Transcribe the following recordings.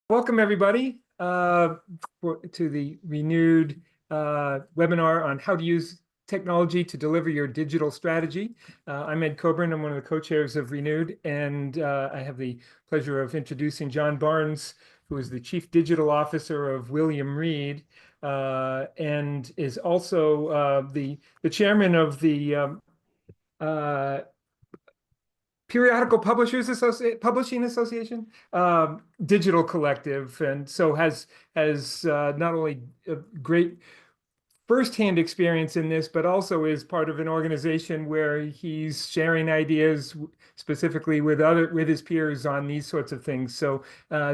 Welcome, everybody, to the Renewed webinar on how to use technology to deliver your digital strategy. I'm Ed Coburn. I'm one of the co-chairs of Renewed, and I have the pleasure of introducing John Barnes, who is the Chief Digital Officer of William Reed, and is also the chairman of the Periodical Publishing Association, digital collective, and so has not only a great firsthand experience in this, but also is part of an organization where he's sharing ideas specifically with his peers on these sorts of things. So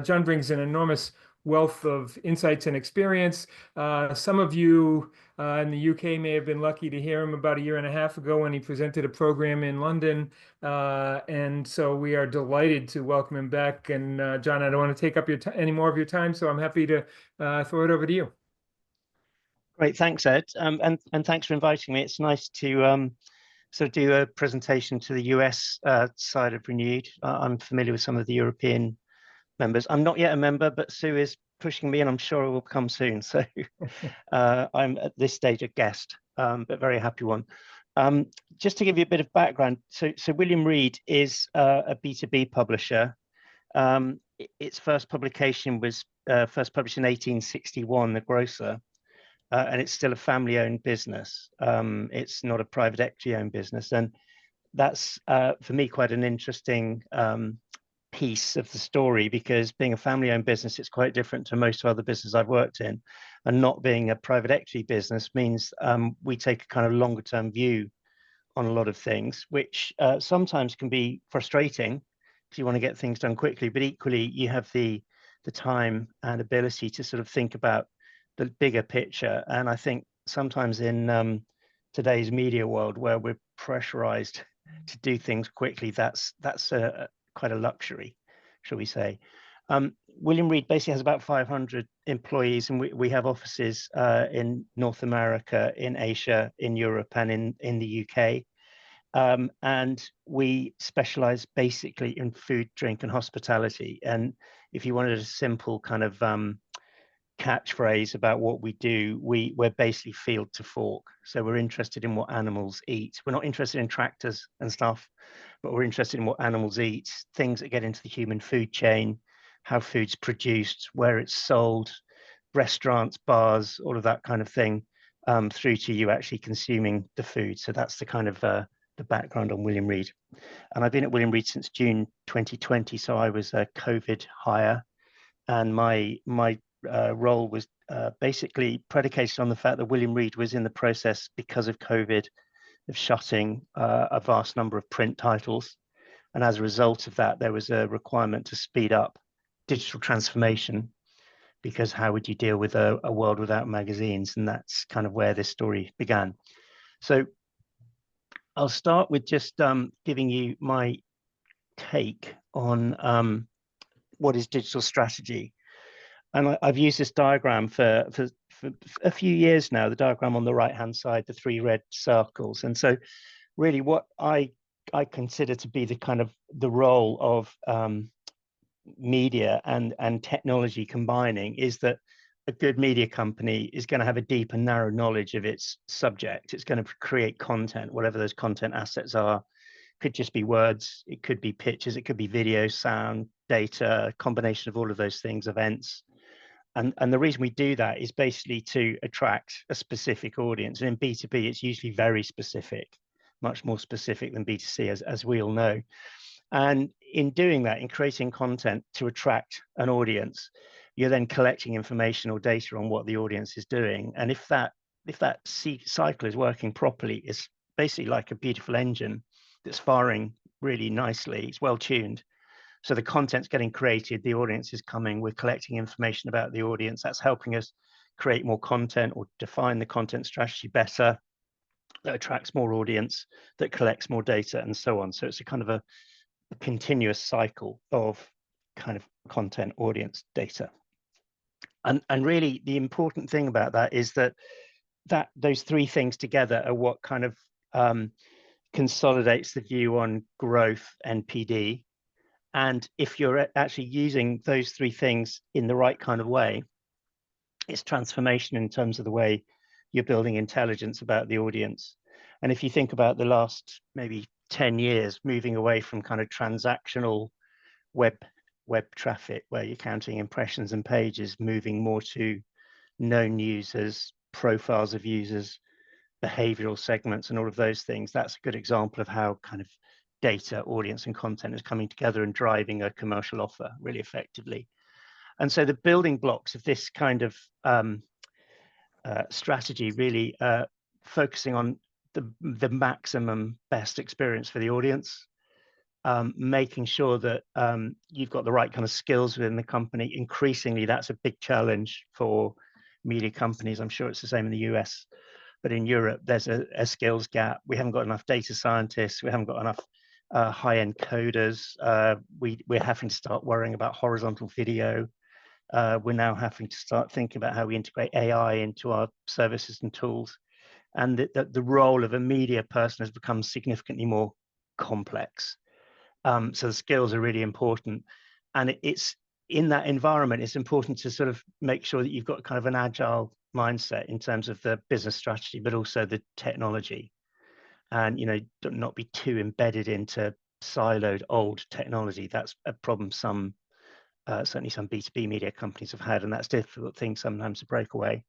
John brings an enormous wealth of insights and experience. Some of you in the UK may have been lucky to hear him about a year and a half ago when he presented a program in London. And so we are delighted to welcome him back. And John, I don't want to take up any more of your time, so I'm happy to throw it over to you. Great, thanks, Ed, and thanks for inviting me. It's nice to sort of do a presentation to the US side of Renewed. I'm familiar with some of the European members. I'm not yet a member, but Sue is pushing me, and I'm sure it will come soon. So I'm at this stage a guest, but very happy one. Just to give you a bit of background, so William Reed is a B2B publisher. Its first publication was first published in 1861, The Grocer. And it's still a family-owned business. It's not a private equity-owned business. And that's, for me, quite an interesting piece of the story, because being a family-owned business, it's quite different to most other businesses I've worked in. And not being a private equity business means we take a kind of longer-term view on a lot of things, which sometimes can be frustrating if you want to get things done quickly. But equally, you have the time and ability to sort of think about the bigger picture. And I think sometimes in today's media world, where we're pressurized to do things quickly, that's quite a luxury, shall we say. William Reed basically has about 500 employees, and we have offices in North America, in Asia, in Europe, and in the UK. And we specialize basically in food, drink, and hospitality. And if you wanted a simple kind of catchphrase about what we do, we're basically field to fork. So we're interested in what animals eat. We're not interested in tractors and stuff, but we're interested in what animals eat, things that get into the human food chain, how food's produced, where it's sold, restaurants, bars, all of that kind of thing, through to you actually consuming the food. So that's the kind of the background on William Reed. And I've been at William Reed since June 2020. So I was a COVID hire, and my role was basically predicated on the fact that William Reed was in the process, because of COVID, of shutting a vast number of print titles. And as a result of that, there was a requirement to speed up digital transformation, because how would you deal with a world without magazines? And that's kind of where this story began. So I'll start with just giving you my take on what is digital strategy. And I've used this diagram for a few years now, the diagram on the right-hand side, the three red circles. And so really what I consider to be the kind of the role of media and technology combining is that a good media company is going to have a deep and narrow knowledge of its subject. It's going to create content, whatever those content assets are. It could just be words, it could be pictures, it could be video, sound, data, a combination of all of those things, events. And the reason we do that is basically to attract a specific audience. And in B2B, it's usually very specific, much more specific than B2C, as we all know. And in doing that, in creating content to attract an audience, you're then collecting information or data on what the audience is doing. And if that cycle is working properly, it's basically like a beautiful engine that's firing really nicely. It's well tuned. So the content's getting created, the audience is coming, we're collecting information about the audience. That's helping us create more content or define the content strategy better, that attracts more audience, that collects more data, and so on. So it's a kind of a continuous cycle of kind of content, audience, data. And really the important thing about that is that those three things together are what kind of consolidates the view on growth, NPD, And if you're actually using those three things in the right kind of way, it's transformation in terms of the way you're building intelligence about the audience. And if you think about the last maybe 10 years, moving away from kind of transactional web traffic, where you're counting impressions and pages, moving more to known users, profiles of users, behavioral segments, and all of those things, that's a good example of how kind of data, audience, and content is coming together and driving a commercial offer really effectively. And so the building blocks of this kind of strategy really focusing on the maximum best experience for the audience, making sure that you've got the right kind of skills within the company. Increasingly, that's a big challenge for media companies. I'm sure it's the same in the US, but in Europe, there's a skills gap. We haven't got enough data scientists. We haven't got enough high-end coders. We're having to start worrying about horizontal video. We're now having to start thinking about how we integrate AI into our services and tools. And the role of a media person has become significantly more complex. So the skills are really important. And it's in that environment, it's important to sort of make sure that you've got kind of an agile mindset in terms of the business strategy, but also the technology. And, you know, not be too embedded into siloed old technology. That's a problem certainly some B2B media companies have had, and that's a difficult thing sometimes to break away.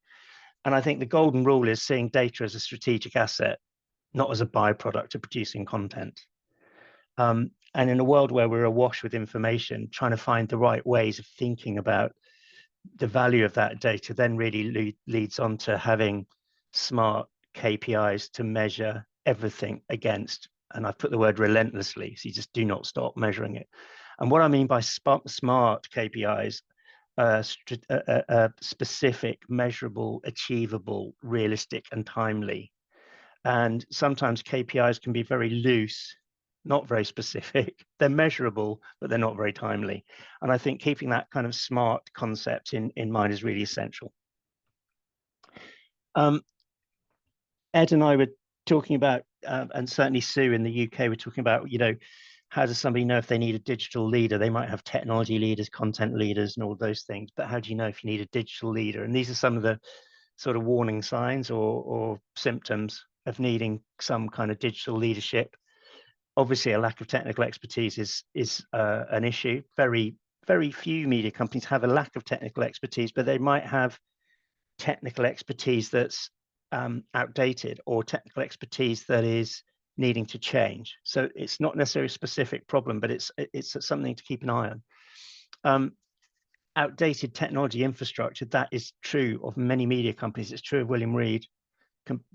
And I think the golden rule is seeing data as a strategic asset, not as a byproduct of producing content. And in a world where we're awash with information, trying to find the right ways of thinking about the value of that data then really leads on to having smart KPIs to measure everything against. And I've put the word relentlessly, so you just do not stop measuring it. And what I mean by smart KPIs, specific, measurable, achievable, realistic, and timely. And sometimes KPIs can be very loose, not very specific. They're measurable, but they're not very timely. And I think keeping that kind of smart concept in mind is really essential. Ed and I were talking about, and certainly Sue in the UK, we're talking about, you know, how does somebody know if they need a digital leader? They might have technology leaders, content leaders, and all those things, but how do you know if you need a digital leader? And these are some of the sort of warning signs or symptoms of needing some kind of digital leadership. Obviously, a lack of technical expertise is an issue. Very few media companies have a lack of technical expertise, but they might have technical expertise that's outdated, or technical expertise that is needing to change. So it's not necessarily a specific problem, but it's something to keep an eye on. Outdated technology infrastructure, that is true of many media companies. It's true of William Reed.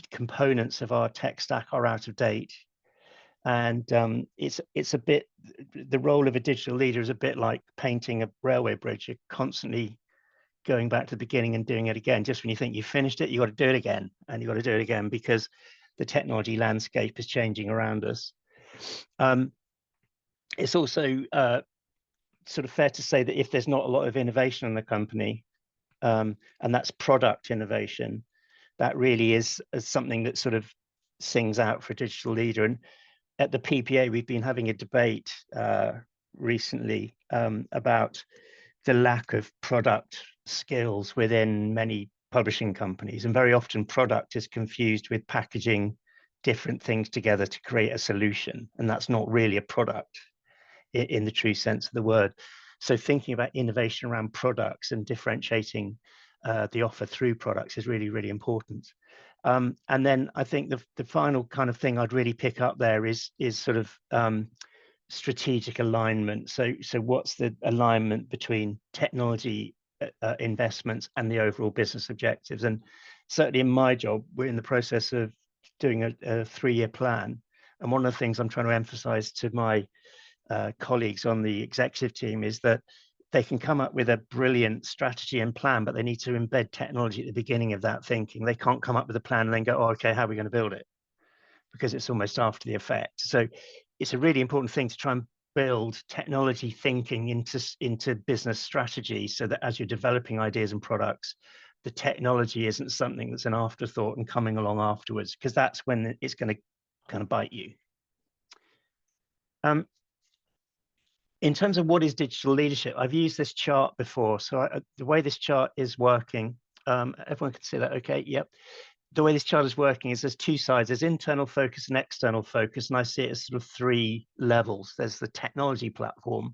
Components of our tech stack are out of date. And it's a bit, the role of a digital leader is a bit like painting a railway bridge. You're constantly going back to the beginning and doing it again. Just when you think you've finished it, you got to do it again, and you got to do it again because the technology landscape is changing around us. It's also sort of fair to say that if there's not a lot of innovation in the company, and that's product innovation, that really is something that sort of sings out for a digital leader. And at the PPA, we've been having a debate recently about the lack of product skills within many publishing companies. And very often product is confused with packaging different things together to create a solution. And that's not really a product in the true sense of the word. So thinking about innovation around products and differentiating the offer through products is really, really important. And then I think the final kind of thing I'd really pick up there is sort of strategic alignment. So what's the alignment between technology investments and the overall business objectives? And certainly in my job, we're in the process of doing a 3-year plan. And one of the things I'm trying to emphasize to my colleagues on the executive team is that they can come up with a brilliant strategy and plan, but they need to embed technology at the beginning of that thinking. They can't come up with a plan and then go, oh, okay, how are we going to build it? Because it's almost after the effect. So it's a really important thing to try and build technology thinking into business strategy, so that as you're developing ideas and products, the technology isn't something that's an afterthought and coming along afterwards, because that's when it's going to kind of bite you. in terms of what is digital leadership, I've used this chart before. So the way this chart is working, everyone can see that, okay? Yep. The way this chart is working is there's two sides. There's internal focus and external focus, and I see it as sort of three levels. There's the technology platform.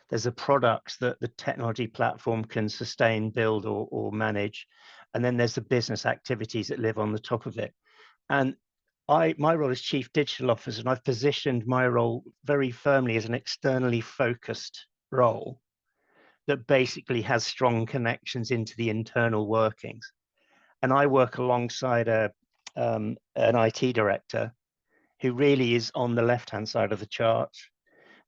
There's the products that the technology platform can sustain, build, or manage. And then there's the business activities that live on the top of it. And my role is Chief Digital Officer, and I've positioned my role very firmly as an externally focused role that basically has strong connections into the internal workings. And I work alongside an IT director who really is on the left-hand side of the chart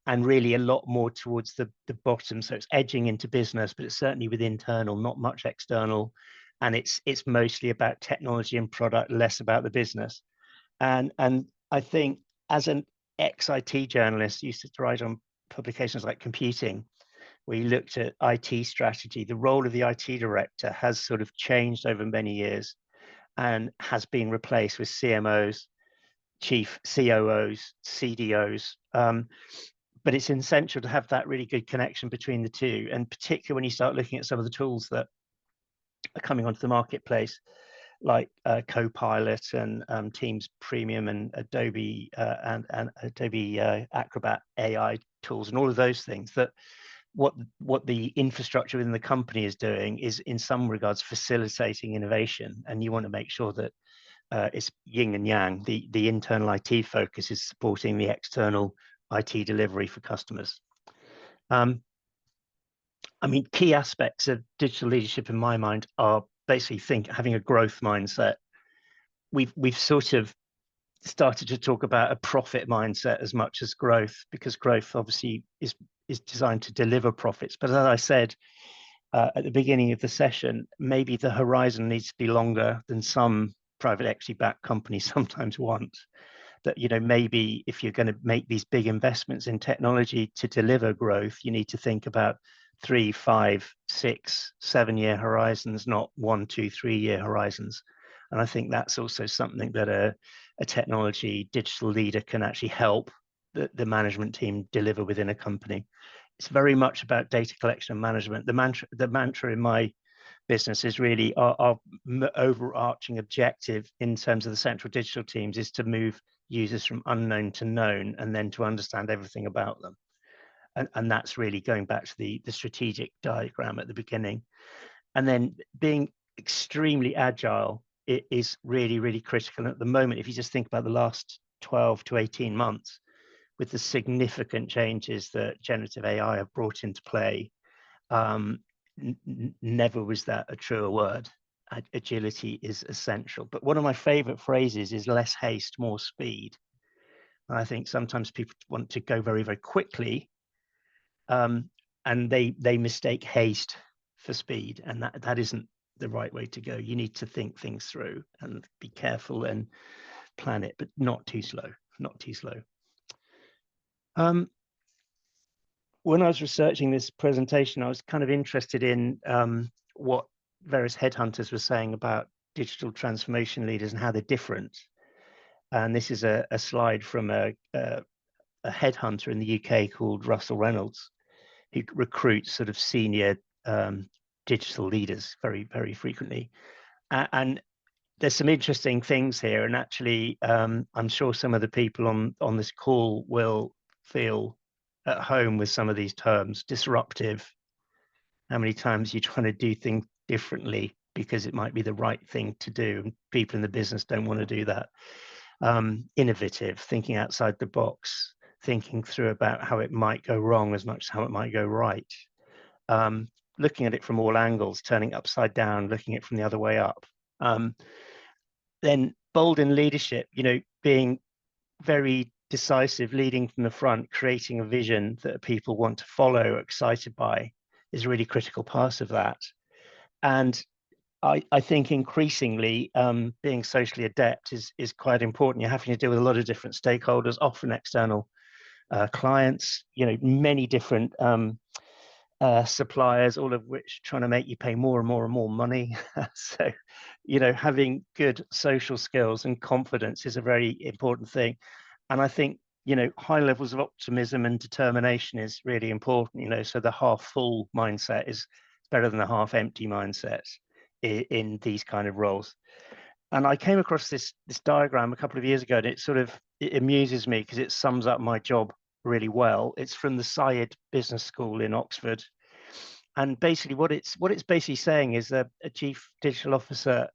and really a lot more towards the bottom. So it's edging into business, but it's certainly with internal, not much external. And it's mostly about technology and product, less about the business. And I think as an ex-IT journalist, used to write on publications like Computing, where you looked at IT strategy, the role of the IT director has sort of changed over many years and has been replaced with CMOs, chief COOs, CDOs. But it's essential to have that really good connection between the two. And particularly when you start looking at some of the tools that are coming onto the marketplace, like Copilot and Teams Premium and Adobe Adobe Acrobat AI tools and all of those things, that what the infrastructure within the company is doing is in some regards facilitating innovation, and you want to make sure that it's yin and yang. The internal IT focus is supporting the external IT delivery for customers. I mean, key aspects of digital leadership in my mind are basically having a growth mindset. We've sort of started to talk about a profit mindset as much as growth, because growth obviously is designed to deliver profits. But as I said at the beginning of the session, maybe the horizon needs to be longer than some private equity-backed companies sometimes want. That, you know, maybe if you're going to make these big investments in technology to deliver growth, you need to think about 3, 5, 6, 7-year horizons, not 1, 2, 3-year horizons. And I think that's also something that a technology digital leader can actually help the management team deliver within a company. It's very much about data collection and management. The mantra in my business is really our overarching objective in terms of the central digital teams is to move users from unknown to known, and then to understand everything about them. And that's really going back to the strategic diagram at the beginning. And then being extremely agile is really, really critical. And at the moment, if you just think about the last 12 to 18 months, with the significant changes that generative AI have brought into play, never was that a truer word. Agility is essential. But one of my favorite phrases is less haste, more speed. And I think sometimes people want to go very, very quickly, and they mistake haste for speed, and that isn't the right way to go. You need to think things through and be careful and plan it, but not too slow, not too slow. When I was researching this presentation, I was kind of interested in what various headhunters were saying about digital transformation leaders and how they're different. And this is a slide from a headhunter in the UK called Russell Reynolds, who recruits sort of senior digital leaders very, very frequently. And there's some interesting things here. And actually, I'm sure some of the people on this call will feel at home with some of these terms. Disruptive. How many times you're trying to do things differently because it might be the right thing to do, and people in the business don't want to do that. Innovative, thinking outside the box, thinking through about how it might go wrong as much as how it might go right. Looking at it from all angles, turning it upside down, looking at it from the other way up. Then bold in leadership, you know, being very decisive, leading from the front, creating a vision that people want to follow, excited by, is a really critical part of that. And I think increasingly being socially adept is quite important. You're having to deal with a lot of different stakeholders, often external clients, you know, many different suppliers, all of which trying to make you pay more and more and more money. So, you know, having good social skills and confidence is a very important thing. And I think high levels of optimism and determination is really important, so the half full mindset is better than the half empty mindset in these kind of roles. And I came across this diagram a couple of years ago, and it amuses me because it sums up my job really well. It's from the Said Business School in Oxford. And basically what it's basically saying is that a chief digital officer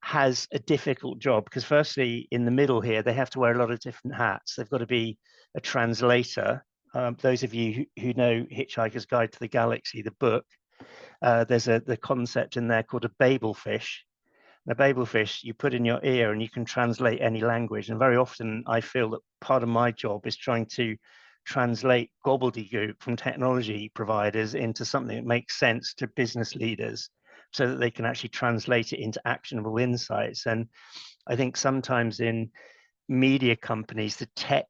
has a difficult job because firstly, in the middle here, they have to wear a lot of different hats. They've got to be a translator. Those of you who know Hitchhiker's Guide to the Galaxy, the book, there's the concept in there called a Babel fish. And a Babel fish you put in your ear and you can translate any language. And very often I feel that part of my job is trying to translate gobbledygook from technology providers into something that makes sense to business leaders so that they can actually translate it into actionable insights. And I think sometimes in media companies, the tech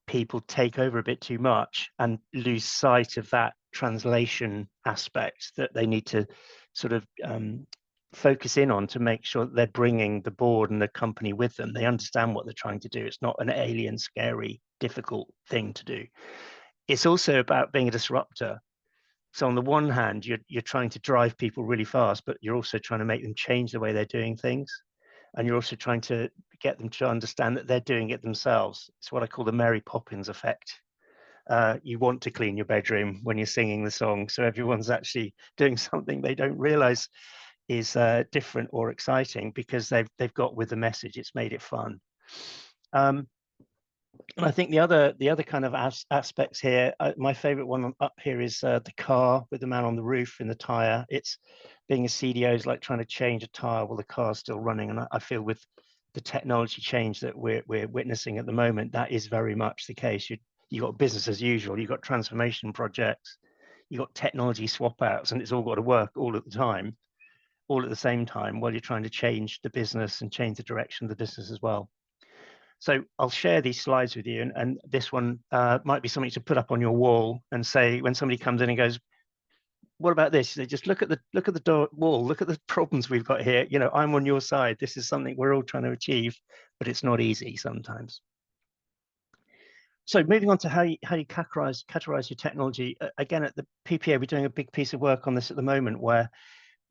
people take over a bit too much and lose sight of that translation aspect that they need to sort of focus in on to make sure that they're bringing the board and the company with them. They understand what they're trying to do. It's not an alien, scary, difficult thing to do. It's also about being a disruptor. So on the one hand, you're trying to drive people really fast, but you're also trying to make them change the way they're doing things. And you're also trying to get them to understand that they're doing it themselves. It's what I call the Mary Poppins effect. You want to clean your bedroom when you're singing the song, so everyone's actually doing something they don't realize is different or exciting because they've got with the message. It's made it fun. And I think the other kind of aspects here, my favorite one up here is the car with the man on the roof in the tire. It's being a CDO is like trying to change a tire while the car's still running. And I feel with the technology change that we're witnessing at the moment, that is very much the case. You got business as usual, you've got transformation projects, you've got technology swap outs, and it's all got to work all at the time, all at the same time, while you're trying to change the business and change the direction of the business as well. So I'll share these slides with you, and this one might be something to put up on your wall and say when somebody comes in and goes, "What about this?" They just look at the wall, look at the problems we've got here. I'm on your side. This is something we're all trying to achieve, but it's not easy sometimes. So moving on to how you categorize your technology. Again, at the PPA, we're doing a big piece of work on this at the moment, where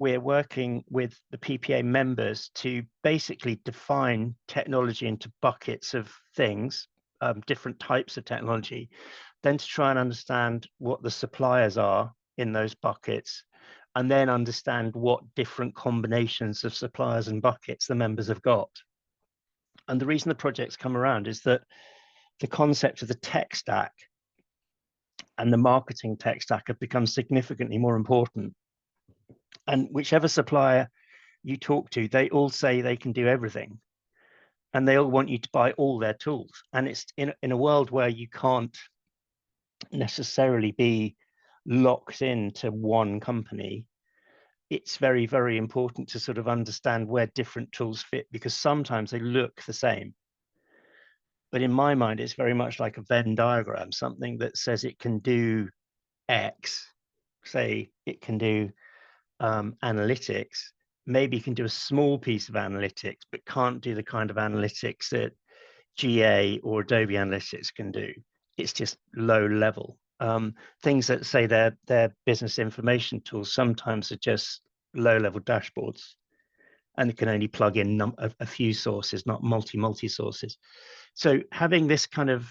we're working with the PPA members to basically define technology into buckets of things, different types of technology, then to try and understand what the suppliers are in those buckets, and then understand what different combinations of suppliers and buckets the members have got. And the reason the projects come around is that the concept of the tech stack and the marketing tech stack have become significantly more important. And whichever supplier you talk to, they all say they can do everything. And they all want you to buy all their tools. And it's in a world where you can't necessarily be locked into one company. It's very, very important to sort of understand where different tools fit, because sometimes they look the same. But in my mind, it's very much like a Venn diagram, something that says it can do X, say it can do analytics, maybe you can do a small piece of analytics, but can't do the kind of analytics that GA or Adobe Analytics can do. It's just low level. Things that say they're business information tools sometimes are just low level dashboards, and it can only plug in a few sources, not multi sources. So having this kind of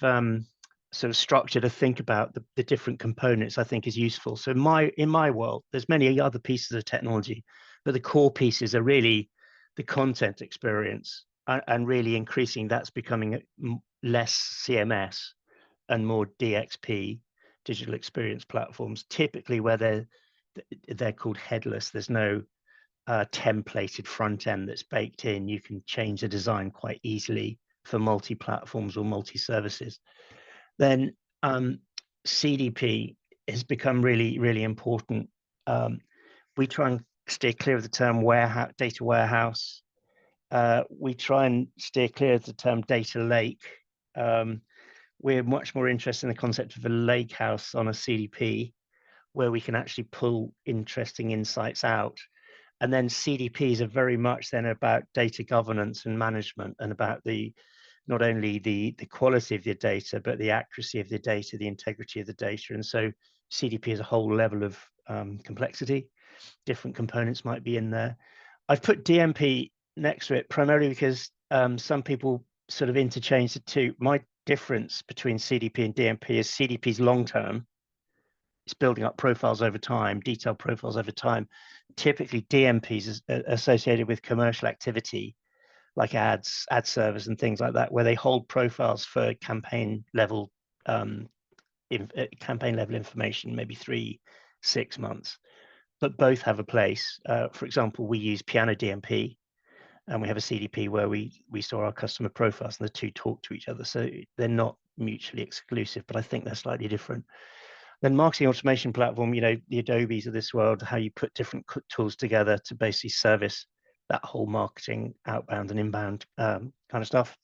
sort of structure to think about the different components, I think, is useful. So in my world, there's many other pieces of technology, but the core pieces are really the content experience, and really increasing that's becoming less CMS and more DXP, digital experience platforms, typically where they're called headless. There's no templated front end that's baked in. You can change the design quite easily for multi-platforms or multi-services. Then CDP has become really, really important. We try and steer clear of the term data warehouse. We try and steer clear of the term data lake. We're much more interested in the concept of a lake house on a CDP, where we can actually pull interesting insights out. And then CDPs are very much then about data governance and management, and about the not only the quality of the data, but the accuracy of the data, the integrity of the data. And so CDP is a whole level of complexity. Different components might be in there. I've put DMP next to it primarily because some people sort of interchange the two. My difference between CDP and DMP is CDP's long-term. It's building up profiles over time, detailed profiles over time. Typically, DMPs is associated with commercial activity, like ads, ad servers, and things like that, where they hold profiles for campaign level information, maybe 3-6 months. But both have a place. For example, we use Piano DMP, and we have a CDP where we store our customer profiles, and the two talk to each other. So they're not mutually exclusive, but I think they're slightly different. Then marketing automation platform, you know, the Adobes of this world, how you put different tools together to basically service that whole marketing outbound and inbound kind of stuff.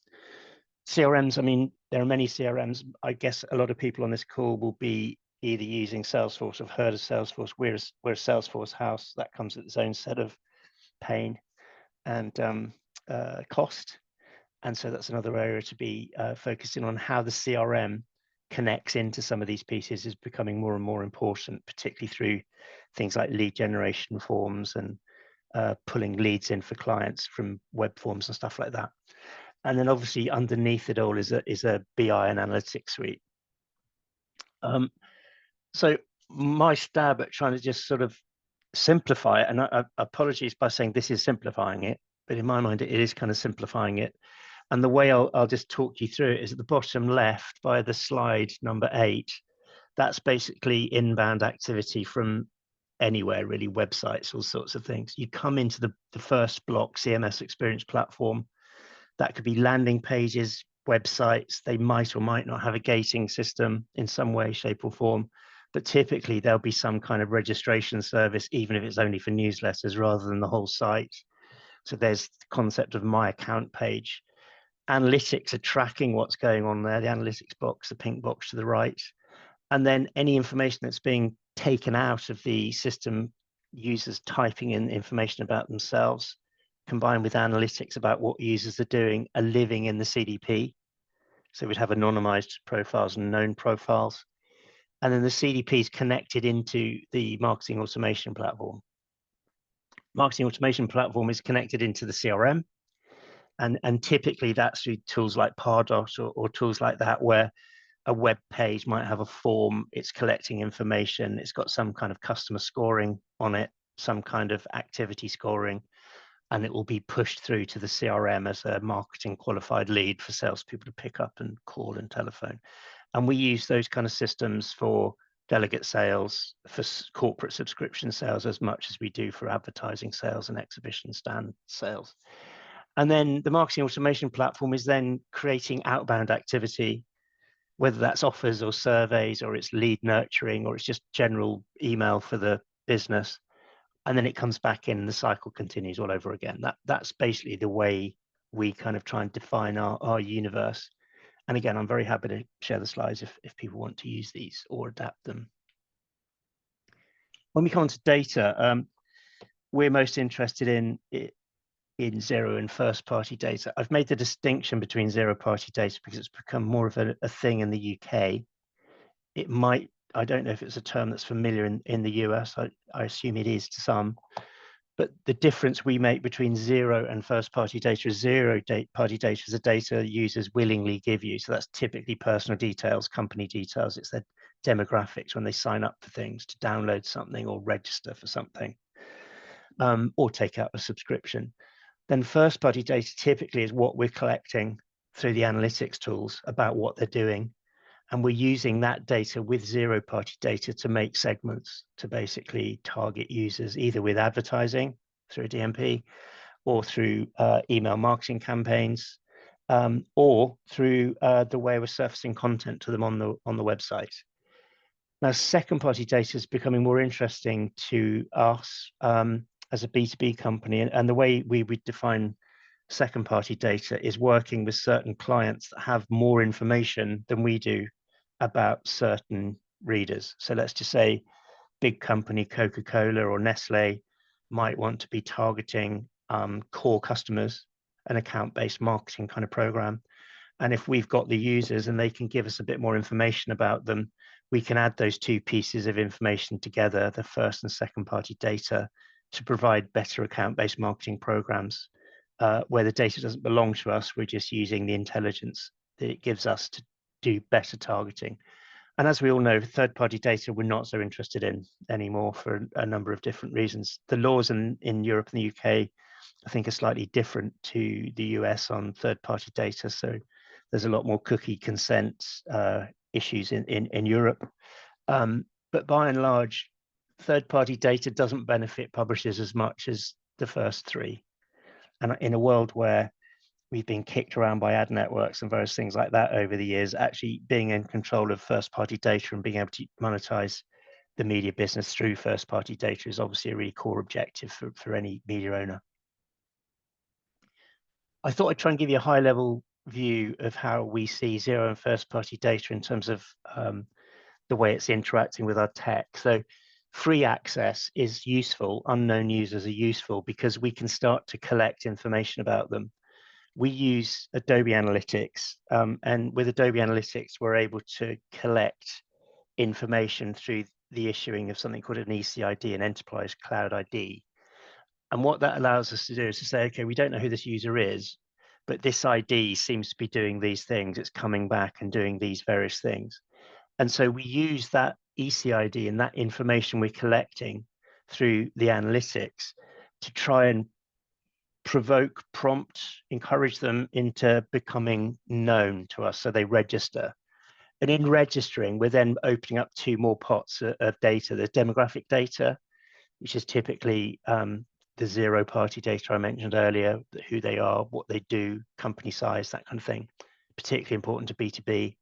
CRMs, I mean, there are many CRMs. I guess a lot of people on this call will be either using Salesforce, have heard of Salesforce. We're a Salesforce house that comes with its own set of pain and cost. And so that's another area to be focusing on. How the CRM connects into some of these pieces is becoming more and more important, particularly through things like lead generation forms and pulling leads in for clients from web forms and stuff like that. And then obviously underneath it all is a BI and analytics suite. So my stab at trying to just sort of simplify it, and I apologies by saying this is simplifying it, but in my mind it is kind of simplifying it. And the way I'll just talk you through it is at the bottom left by the slide number 8. That's basically inbound activity from anywhere, really, websites, all sorts of things. You come into the first block, CMS Experience Platform. That could be landing pages, websites. They might or might not have a gating system in some way, shape, or form. But typically there'll be some kind of registration service, even if it's only for newsletters rather than the whole site. So there's the concept of my account page. Analytics are tracking what's going on there, the analytics box, the pink box to the right. And then any information that's being taken out of the system, users typing in information about themselves, combined with analytics about what users are doing, are living in the CDP. So we'd have anonymized profiles and known profiles. And then the CDP is connected into the marketing automation platform. Marketing automation platform is connected into the CRM. And typically that's through tools like Pardot or tools like that, where a web page might have a form, it's collecting information, it's got some kind of customer scoring on it, some kind of activity scoring, and it will be pushed through to the CRM as a marketing qualified lead for salespeople to pick up and call and telephone. And we use those kind of systems for delegate sales, for corporate subscription sales, as much as we do for advertising sales and exhibition stand sales. And then the marketing automation platform is then creating outbound activity, whether that's offers or surveys, or it's lead nurturing, or it's just general email for the business. And then it comes back in and the cycle continues all over again. That's basically the way we kind of try and define our universe. And again, I'm very happy to share the slides if people want to use these or adapt them. When we come on to data, we're most interested in zero and first party data. I've made the distinction between zero party data because it's become more of a thing in the UK. It might, I don't know if it's a term that's familiar in the US. I assume it is to some. But the difference we make between zero and first party data is zero party data is the data users willingly give you. So that's typically personal details, company details. It's their demographics when they sign up for things, to download something or register for something, or take out a subscription. Then first party data typically is what we're collecting through the analytics tools about what they're doing. And we're using that data with zero party data to make segments to basically target users, either with advertising through DMP or through email marketing campaigns, or through the way we're surfacing content to them on the website. Now, second party data is becoming more interesting to us as a B2B company. And the way we would define second party data is working with certain clients that have more information than we do about certain readers. So let's just say big company Coca-Cola or Nestle might want to be targeting core customers, an account-based marketing kind of program. And if we've got the users and they can give us a bit more information about them, we can add those two pieces of information together, the first and second party data, to provide better account-based marketing programs where the data doesn't belong to us. We're just using the intelligence that it gives us to do better targeting. And as we all know, third-party data we're not so interested in anymore for a number of different reasons. The laws in Europe and the UK, I think, are slightly different to the US on third-party data. So there's a lot more cookie consent issues in Europe. But by and large, third-party data doesn't benefit publishers as much as the first three. And in a world where we've been kicked around by ad networks and various things like that over the years, actually being in control of first-party data and being able to monetize the media business through first-party data is obviously a really core objective for any media owner. I thought I'd try and give you a high-level view of how we see zero and first-party data in terms of the way it's interacting with our tech. So free access is useful, unknown users are useful because we can start to collect information about them. We use Adobe Analytics, and with Adobe Analytics, we're able to collect information through the issuing of something called an ECID, an Enterprise Cloud ID. And what that allows us to do is to say, okay, we don't know who this user is, but this ID seems to be doing these things. It's coming back and doing these various things. And so we use that ECID and that information we're collecting through the analytics to try and provoke, prompt, encourage them into becoming known to us so they register. And in registering, we're then opening up two more pots of data. There's demographic data, which is typically the zero party data I mentioned earlier, who they are, what they do, company size, that kind of thing, particularly important to B2B.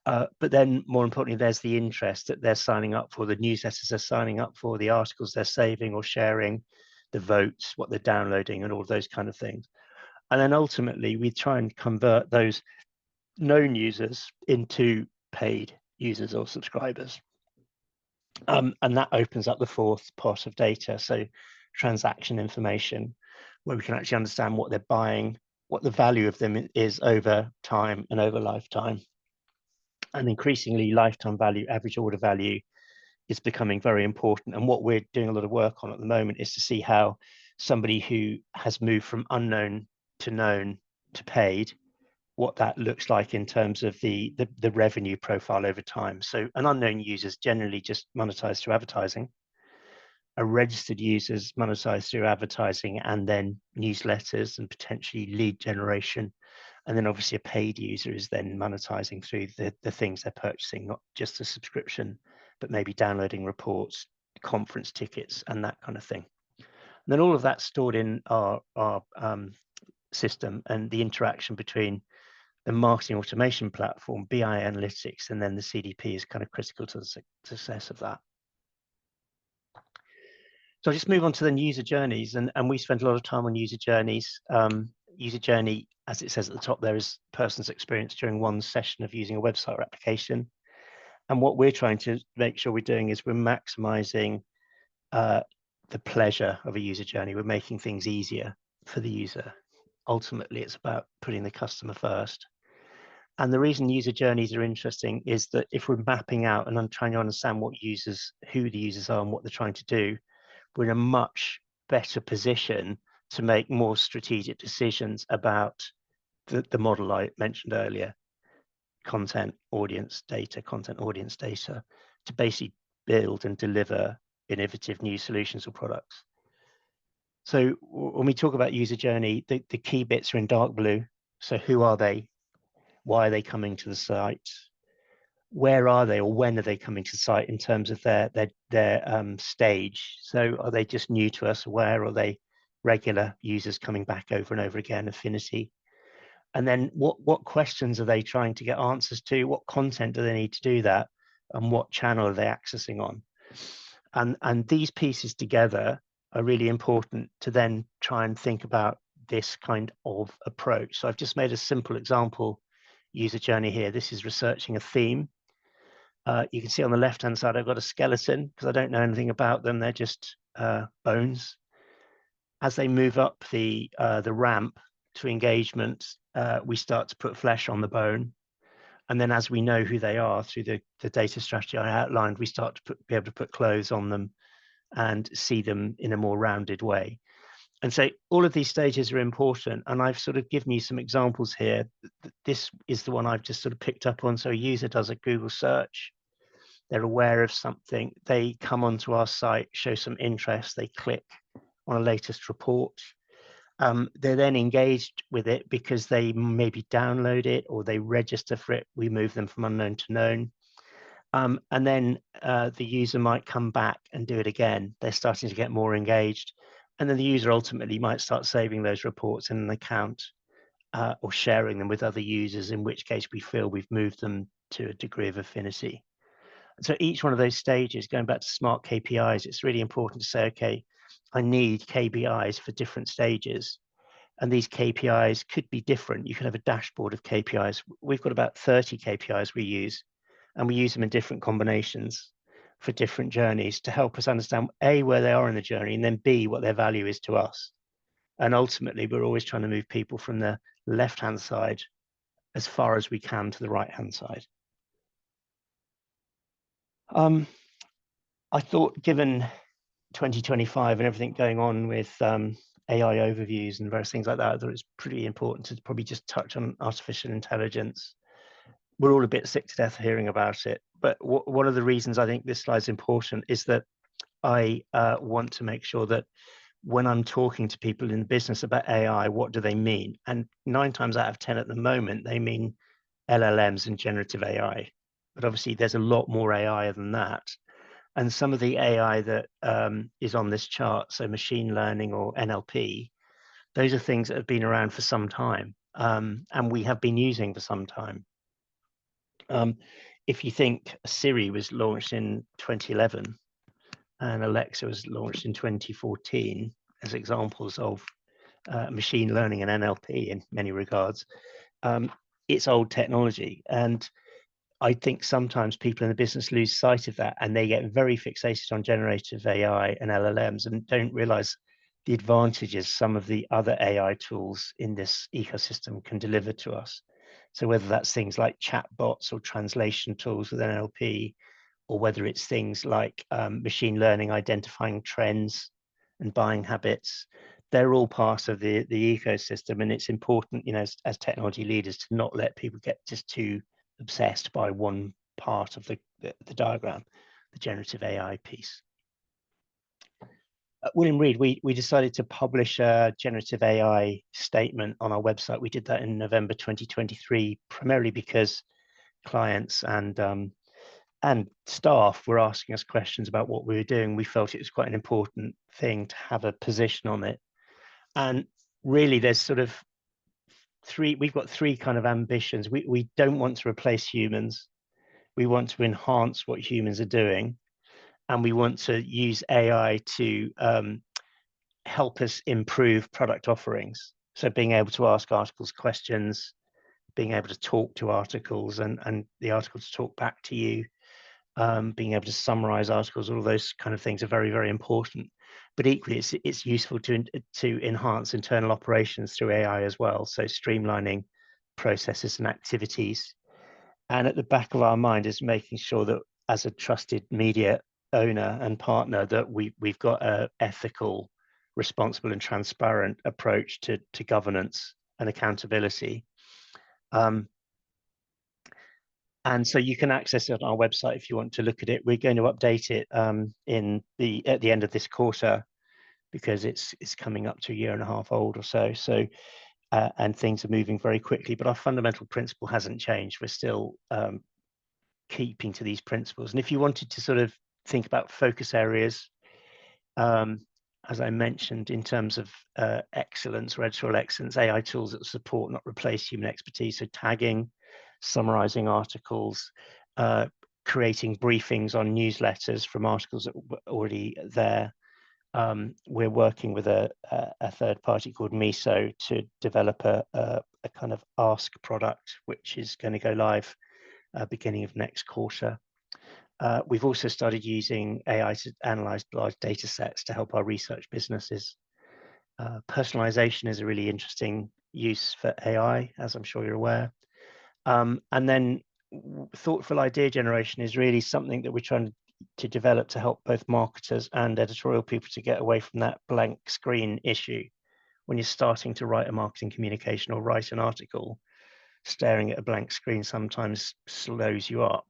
But then more importantly, there's the interest that they're signing up for, the newsletters they're signing up for, the articles they're saving or sharing, the votes, what they're downloading, and all of those kind of things. And then ultimately, we try and convert those known users into paid users or subscribers. And that opens up the fourth pot of data. So transaction information, where we can actually understand what they're buying, what the value of them is over time and over lifetime. And increasingly, lifetime value, average order value is becoming very important. And what we're doing a lot of work on at the moment is to see how somebody who has moved from unknown to known to paid, what that looks like in terms of the revenue profile over time. So an unknown user is generally just monetized through advertising. A registered user is monetized through advertising and then newsletters and potentially lead generation. And then obviously a paid user is then monetizing through the things they're purchasing, not just a subscription, but maybe downloading reports, conference tickets, and that kind of thing. And then all of that's stored in our system, and the interaction between the marketing automation platform, BI Analytics, and then the CDP is kind of critical to the success of that. So I'll just move on to then user journeys, and we spent a lot of time on user journeys. User journey, as it says at the top there, is a person's experience during one session of using a website or application. And what we're trying to make sure we're doing is we're maximizing the pleasure of a user journey. We're making things easier for the user. Ultimately, it's about putting the customer first. And the reason user journeys are interesting is that if we're mapping out and I'm trying to understand what users, who the users are and what they're trying to do, we're in a much better position to make more strategic decisions about the model I mentioned earlier, content, audience data, to basically build and deliver innovative new solutions or products. So when we talk about user journey, the key bits are in dark blue. So who are they? Why are they coming to the site? Where are they, or when are they coming to the site in terms of their stage? So are they just new to us? Where are they regular users coming back over and over again, affinity? And then what questions are they trying to get answers to? What content do they need to do that? And what channel are they accessing on? And these pieces together are really important to then try and think about this kind of approach. So I've just made a simple example user journey here. This is researching a theme. You can see on the left-hand side, I've got a skeleton because I don't know anything about them. They're just bones. As they move up the ramp to engagement, we start to put flesh on the bone. And then as we know who they are through the data strategy I outlined, we start to be able to put clothes on them and see them in a more rounded way. And so all of these stages are important. And I've sort of given you some examples here. This is the one I've just sort of picked up on. So a user does a Google search, they're aware of something, they come onto our site, show some interest, they click on a latest report. They're then engaged with it because they maybe download it or they register for it. We move them from unknown to known. And then the user might come back and do it again. They're starting to get more engaged. And then the user ultimately might start saving those reports in an account or sharing them with other users, in which case we feel we've moved them to a degree of affinity. So each one of those stages, going back to smart KPIs, it's really important to say, okay, I need KPIs for different stages. And these KPIs could be different. You could have a dashboard of KPIs. We've got about 30 KPIs we use, and we use them in different combinations for different journeys to help us understand A, where they are in the journey, and then B, what their value is to us. And ultimately, we're always trying to move people from the left-hand side as far as we can to the right-hand side. I thought, given 2025 and everything going on with AI overviews and various things like that, that it's pretty important to probably just touch on artificial intelligence. We're all a bit sick to death of hearing about it, but one of the reasons I think this slide is important is that I want to make sure that when I'm talking to people in the business about AI, what do they mean? And 9 times out of 10 at the moment, they mean LLMs and generative AI. But obviously, there's a lot more AI than that. And some of the AI that is on this chart, so machine learning or NLP, those are things that have been around for some time and we have been using for some time. If you think Siri was launched in 2011 and Alexa was launched in 2014 as examples of machine learning and NLP in many regards, it's old technology. And I think sometimes people in the business lose sight of that and they get very fixated on generative AI and LLMs and don't realize the advantages some of the other AI tools in this ecosystem can deliver to us. So whether that's things like chatbots or translation tools with NLP, or whether it's things like machine learning, identifying trends and buying habits, they're all part of the ecosystem. And it's important, you know, as technology leaders, to not let people get just too obsessed by one part of the diagram, the generative AI piece. William Reed, we decided to publish a generative AI statement on our website. We did that in November 2023, primarily because clients and staff were asking us questions about what we were doing. We felt it was quite an important thing to have a position on it. And really, there's sort of we've got 3 kind of ambitions. We don't want to replace humans. We want to enhance what humans are doing. And we want to use AI to help us improve product offerings. So being able to ask articles questions, being able to talk to articles and the article to talk back to you, being able to summarize articles, all of those kind of things are very, very important. But equally, it's useful to enhance internal operations through AI as well. So streamlining processes and activities. And at the back of our mind is making sure that as a trusted media owner and partner, that we've got an ethical, responsible and transparent approach to governance and accountability. And so you can access it on our website if you want to look at it. We're going to update it at the end of this quarter, because it's coming up to 1.5 years old or so. So and things are moving very quickly, but our fundamental principle hasn't changed. We're still keeping to these principles. And if you wanted to sort of think about focus areas, as I mentioned, in terms of excellence or editorial excellence, AI tools that support, not replace human expertise. So tagging, summarizing articles, creating briefings on newsletters from articles that were already there. We're working with a third party called Miso to develop a kind of ask product, which is going to go live beginning of next quarter. We've also started using AI to analyze large data sets to help our research businesses. Personalization is a really interesting use for AI, as I'm sure you're aware. And then thoughtful idea generation is really something that we're trying to develop to help both marketers and editorial people to get away from that blank screen issue. When you're starting to write a marketing communication or write an article, staring at a blank screen sometimes slows you up.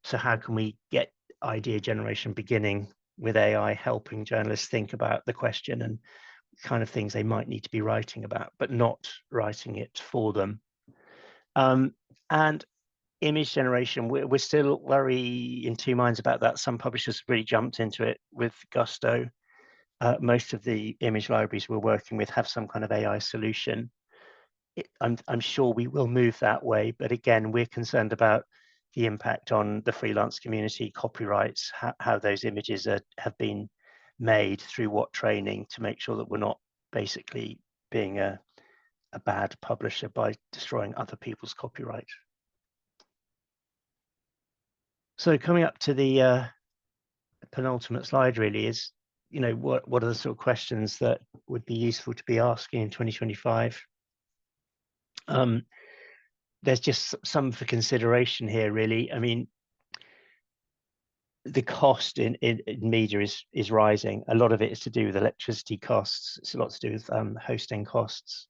So how can we get idea generation beginning with AI helping journalists think about the question and kind of things they might need to be writing about, but not writing it for them. And image generation, we're still very in two minds about that. Some publishers really jumped into it with gusto. Most of the image libraries we're working with have some kind of AI solution. I'm sure we will move that way, but again, we're concerned about the impact on the freelance community, copyrights, how those images have been made, through what training, to make sure that we're not basically being a bad publisher by destroying other people's copyright. So coming up to the penultimate slide really is, what are the sort of questions that would be useful to be asking in 2025? There's just some for consideration here, really. I mean, the cost in media is rising. A lot of it is to do with electricity costs. It's a lot to do with hosting costs,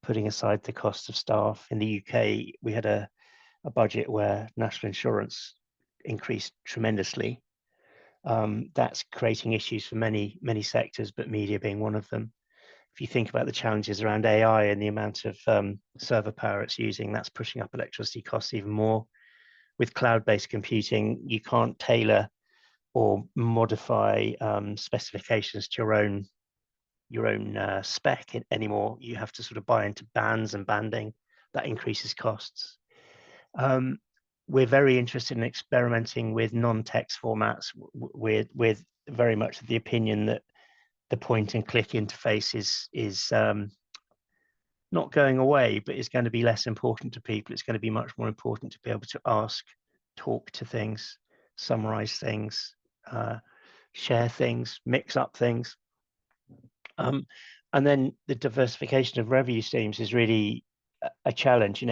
putting aside the cost of staff. In the UK, we had a budget where national insurance increased tremendously. That's creating issues for many sectors, but media being one of them. If you think about the challenges around AI and the amount of server power it's using, that's pushing up electricity costs even more. With cloud-based computing, you can't tailor or modify specifications to your own spec anymore. You have to sort of buy into bands and banding. That increases costs. We're very interested in experimenting with non-text formats, with very much the opinion that the point and click interface is not going away, but is going to be less important to people. It's going to be much more important to be able to ask, talk to things, summarize things, share things, mix up things. And then the diversification of revenue streams is really a challenge.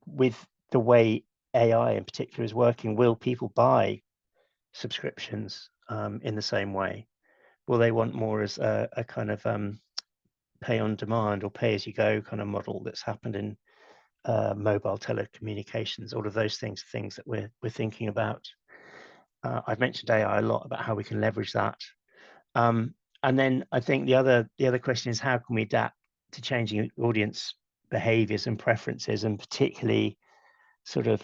With the way AI in particular is working, will people buy subscriptions in the same way? Will they want more as a kind of pay on demand or pay as you go kind of model that's happened in mobile telecommunications? All of those things that we're thinking about. I've mentioned AI a lot, about how we can leverage that. And then I think the other question is, how can we adapt to changing audience behaviors and preferences, and particularly sort of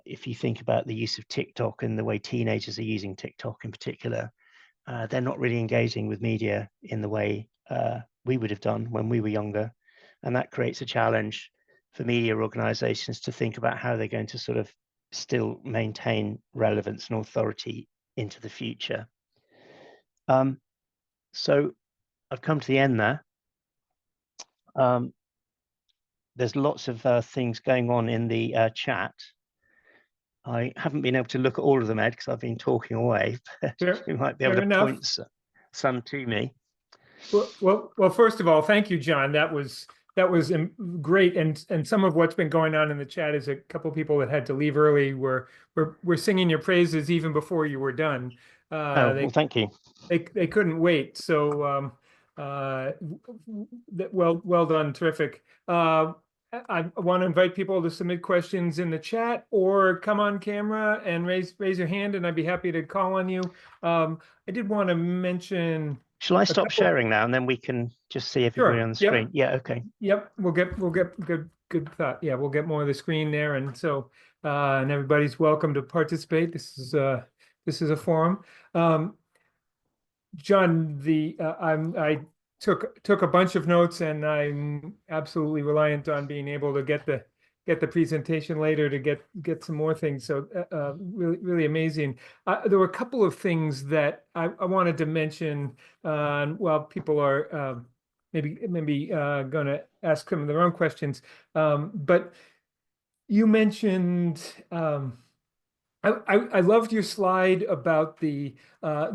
if you think about the use of TikTok and the way teenagers are using TikTok in particular, they're not really engaging with media in the way we would have done when we were younger. And that creates a challenge for media organizations to think about how they're going to sort of still maintain relevance and authority into the future. So I've come to the end there. There's lots of things going on in the chat. I haven't been able to look at all of them, Ed, because I've been talking away. But you might be able to point some to me. Well, first of all, thank you, John. That was great, and some of what's been going on in the chat is a couple of people that had to leave early were singing your praises even before you were done. Well, thank you. They couldn't wait. So well done, terrific. I want to invite people to submit questions in the chat or come on camera and raise your hand, and I'd be happy to call on you. I did want to mention. Shall I stop sharing now, and then we can just see everybody on the screen? Yep. Yeah. Okay. Yep. We'll get good thought. Yeah, we'll get more of the screen there, and so and everybody's welcome to participate. This is a forum. John, I took a bunch of notes, and I'm absolutely reliant on being able to get the presentation later to get some more things. So really amazing. There were a couple of things that I wanted to mention while people are maybe going to ask some of their own questions. But you mentioned I loved your slide about the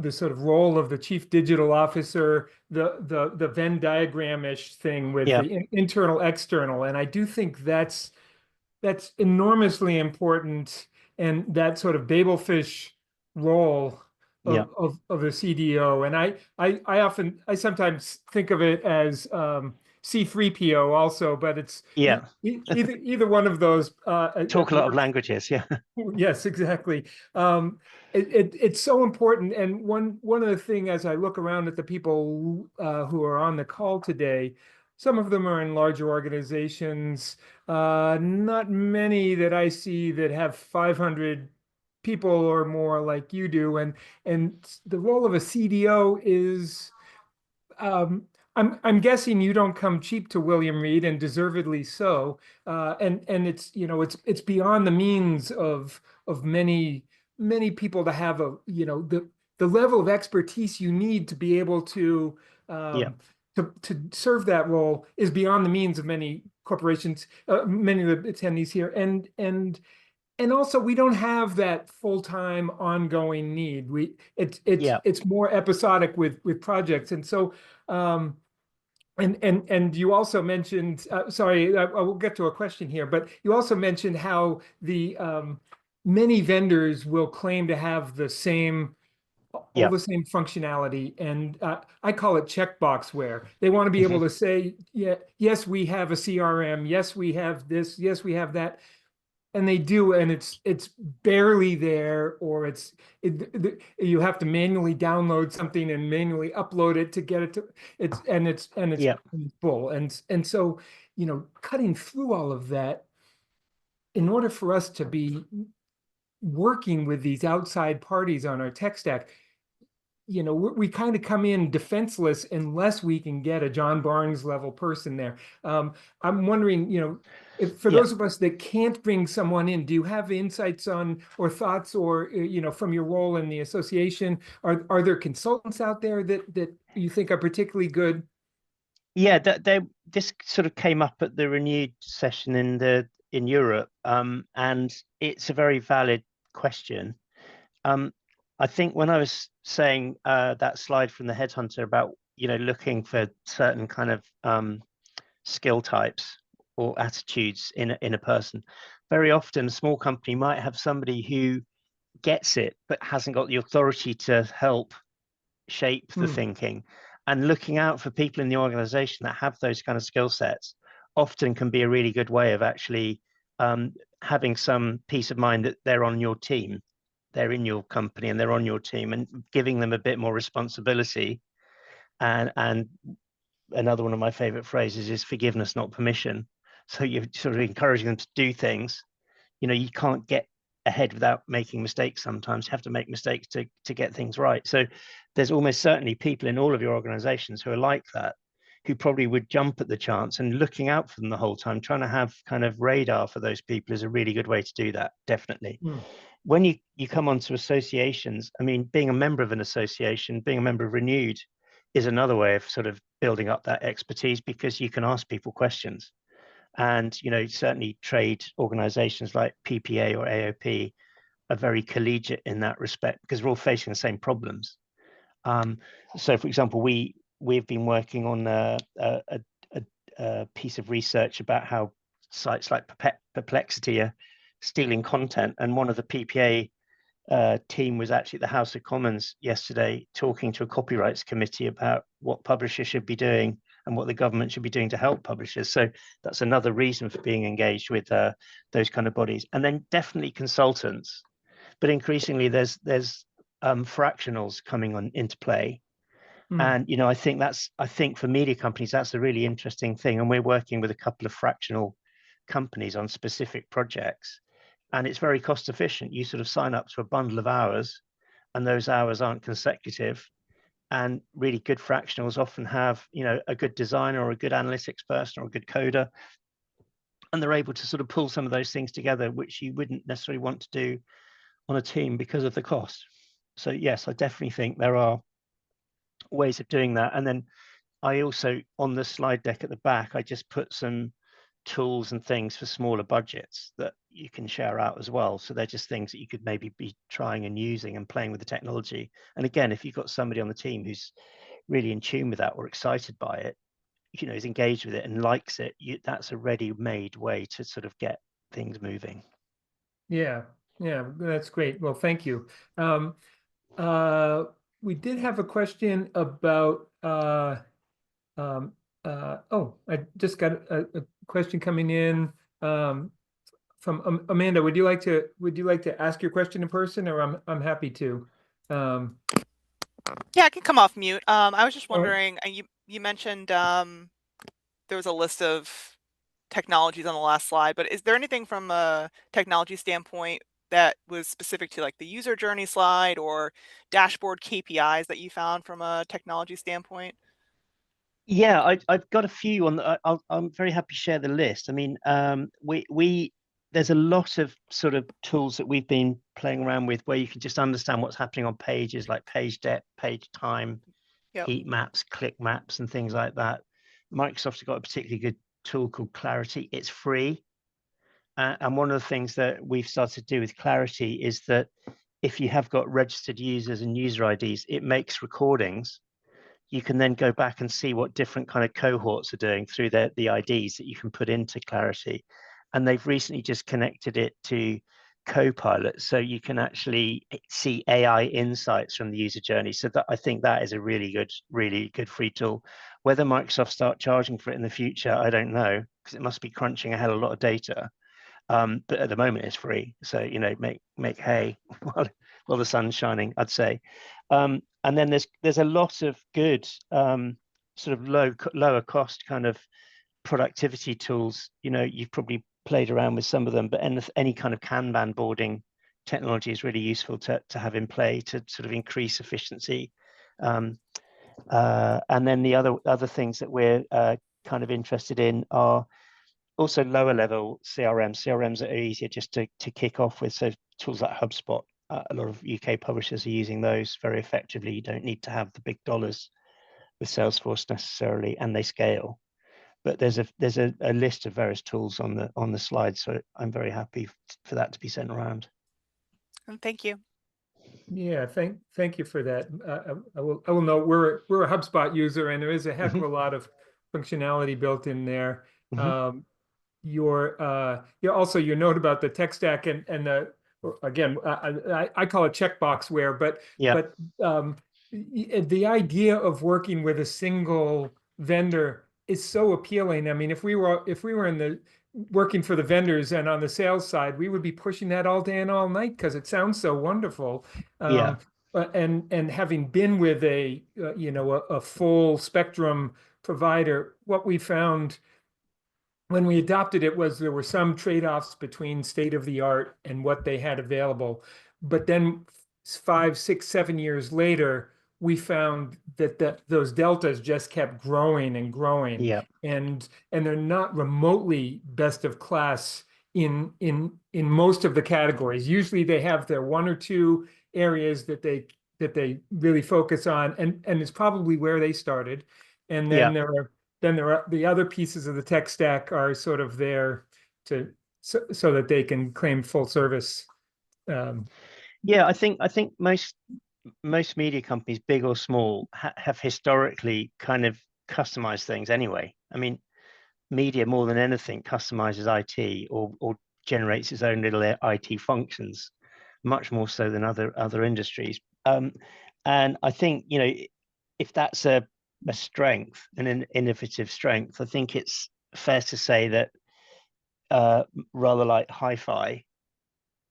sort of role of the chief digital officer, the Venn diagram-ish thing with Yeah, the internal, external, and I do think that's enormously important, and that sort of Babelfish role yeah, of the CDO. And I sometimes think of it as C3PO also, but it's yeah. either one of those Talk a lot of works. languages. Yeah, Yes, exactly. It's so important. And one of the thing as I look around at the people who are on the call today, some of them are in larger organizations. Not many that I see that have 500 people or more like you do. And the role of a CDO is I'm guessing you don't come cheap to William Reed, and deservedly so. And it's it's beyond the means of many people to have the level of expertise you need to be able yeah, um, to serve that role is beyond the means of many corporations, many of the attendees here, and also we don't have that full-time ongoing need. yeah. It's more episodic with projects, and so um, and you also mentioned, sorry, I will get to a question here, but you also mentioned how the many vendors will claim to have all Yeah. the same functionality, and I call it checkboxware. They want to be able Hmm. to say, yeah, yes, we have a CRM, yes, we have this, yes, we have that, and they do, and it's barely there, or you have to manually download something and manually upload it to get it to it's Yeah. full, and so cutting through all of that in order for us to be working with these outside parties on our tech stack, we kind of come in defenseless unless we can get a John Barnes level person there. I'm wondering, if for Yeah. those of us that can't bring someone in, do you have insights on or thoughts, or from your role in the association, are there consultants out there that you think are particularly good? Yeah, this sort of came up at the renewed session in Europe, and it's a very valid question. Um, I think when I was saying that slide from the headhunter about looking for certain kind of skill types or attitudes in a person, very often a small company might have somebody who gets it but hasn't got the authority to help shape the Hmm. thinking. And looking out for people in the organization that have those kind of skill sets often can be a really good way of actually having some peace of mind that they're on your team, they're in your company and they're on your team, and giving them a bit more responsibility. And another one of my favorite phrases is forgiveness, not permission. So you're sort of encouraging them to do things. You can't get ahead without making mistakes. Sometimes you have to make mistakes to get things right. So there's almost certainly people in all of your organizations who are like that, who probably would jump at the chance, and looking out for them the whole time, trying to have kind of radar for those people is a really good way to do that, definitely. Hmm. When you come onto associations, I mean, being a member of an association, being a member of Renewed is another way of sort of building up that expertise, because you can ask people questions. And certainly trade organizations like PPA or AOP are very collegiate in that respect, because we're all facing the same problems. So for example, we've been working on a piece of research about how sites like Perplexity are stealing content, and one of the PPA team was actually at the House of Commons yesterday talking to a copyrights committee about what publishers should be doing and what the government should be doing to help publishers. So that's another reason for being engaged with those kind of bodies. And then definitely consultants, but increasingly there's fractionals coming on into play. Hmm. And I think for media companies that's a really interesting thing. And we're working with a couple of fractional companies on specific projects, and it's very cost efficient. You sort of sign up to a bundle of hours, and those hours aren't consecutive. And really good fractionals often have a good designer or a good analytics person or a good coder, and they're able to sort of pull some of those things together which you wouldn't necessarily want to do on a team because of the cost. So yes, I definitely think there are ways of doing that. And then I also, on the slide deck at the back, I just put some tools and things for smaller budgets that you can share out as well. So they're just things that you could maybe be trying and using and playing with the technology. And again, if you've got somebody on the team who's really in tune with that or excited by it, is engaged with it and likes it, that's a ready-made way to sort of get things moving. Yeah, yeah, that's great. Well, thank you. We did have a question about oh, I just got a question coming in from Amanda. Would you like to ask your question in person, or I'm happy to. Yeah, I can come off mute. I was just All right. wondering, you mentioned there was a list of technologies on the last slide, but is there anything from a technology standpoint that was specific to like the user journey slide or dashboard KPIs that you found from a technology standpoint? Yeah, I've got a few on the, I'm very happy to share the list. I mean, there's a lot of sort of tools that we've been playing around with where you can just understand what's happening on pages, like page depth, page time, Yep. heat maps, click maps, and things like that. Microsoft's got a particularly good tool called Clarity. It's free. And one of the things that we've started to do with Clarity is that if you have got registered users and user IDs, it makes recordings. You can then go back and see what different kind of cohorts are doing through the IDs that you can put into Clarity. And they've recently just connected it to Copilot, so you can actually see AI insights from the user journey. So that, I think that is a really good free tool. Whether Microsoft start charging for it in the future, I don't know, because it must be crunching a hell of a lot of data. But at the moment it's free, so make hay while the sun's shining, I'd say. And then there's a lot of good sort of lower cost kind of productivity tools. You've probably played around with some of them, but any kind of Kanban boarding technology is really useful to have in play to sort of increase efficiency. And then the other things that we're kind of interested in are also lower level CRMs that are easier just to kick off with. So tools like HubSpot, a lot of UK publishers are using those very effectively. You don't need to have the big dollars with Salesforce necessarily, and they scale. But there's a list of various tools on the slide, so I'm very happy for that to be sent around. And thank you. Yeah, thank you for that. I will note we're a HubSpot user, and there is a heck of a lot of functionality built in there. Also your note about the tech stack and the, again, I call it checkboxware, but yeah. The idea of working with a single vendor is so appealing. I mean, if we were in the working for the vendors and on the sales side, we would be pushing that all day and all night because it sounds so wonderful. Yeah. And having been with a full spectrum provider, what we found when we adopted it was there were some trade-offs between state of the art and what they had available. But then 5, 6, 7 years later, we found that those deltas just kept growing and growing. Yeah. And they're not remotely best of class in most of the categories. Usually they have their one or two areas that they really focus on, and it's probably where they started. And then there are the other pieces of the tech stack are sort of there so that they can claim full service. Yeah, I think most media companies, big or small, have historically kind of customized things anyway. I mean, media more than anything customizes IT or generates its own little IT functions, much more so than other industries. And I think if that's a strength and an innovative strength, I think it's fair to say that rather like hi-fi,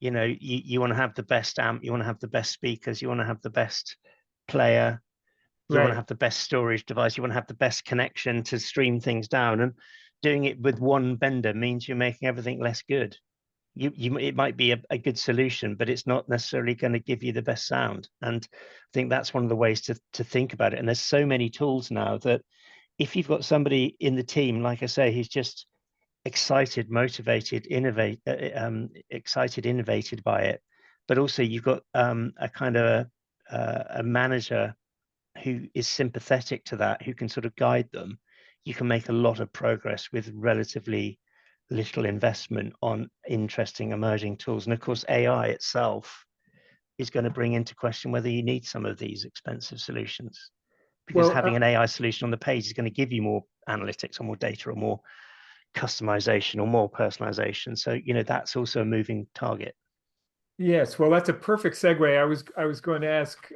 you want to have the best amp, you want to have the best speakers, you want to have the best player, you want to have the best storage device, you want to have the best connection to stream things down. And doing it with one vendor means you're making everything less good. It might be a good solution, but it's not necessarily going to give you the best sound. And I think that's one of the ways to think about it. And there's so many tools now that if you've got somebody in the team, like I say, who's just excited, motivated, innovated by it, but also you've got a kind of a manager who is sympathetic to that, who can sort of guide them, you can make a lot of progress with relatively little investment on interesting emerging tools. And of course, AI itself is going to bring into question whether you need some of these expensive solutions, because Well, having an AI solution on the page is going to give you more analytics or more data or more customization or more personalization. So, that's also a moving target. yes, well, that's a perfect segue. I was going to ask,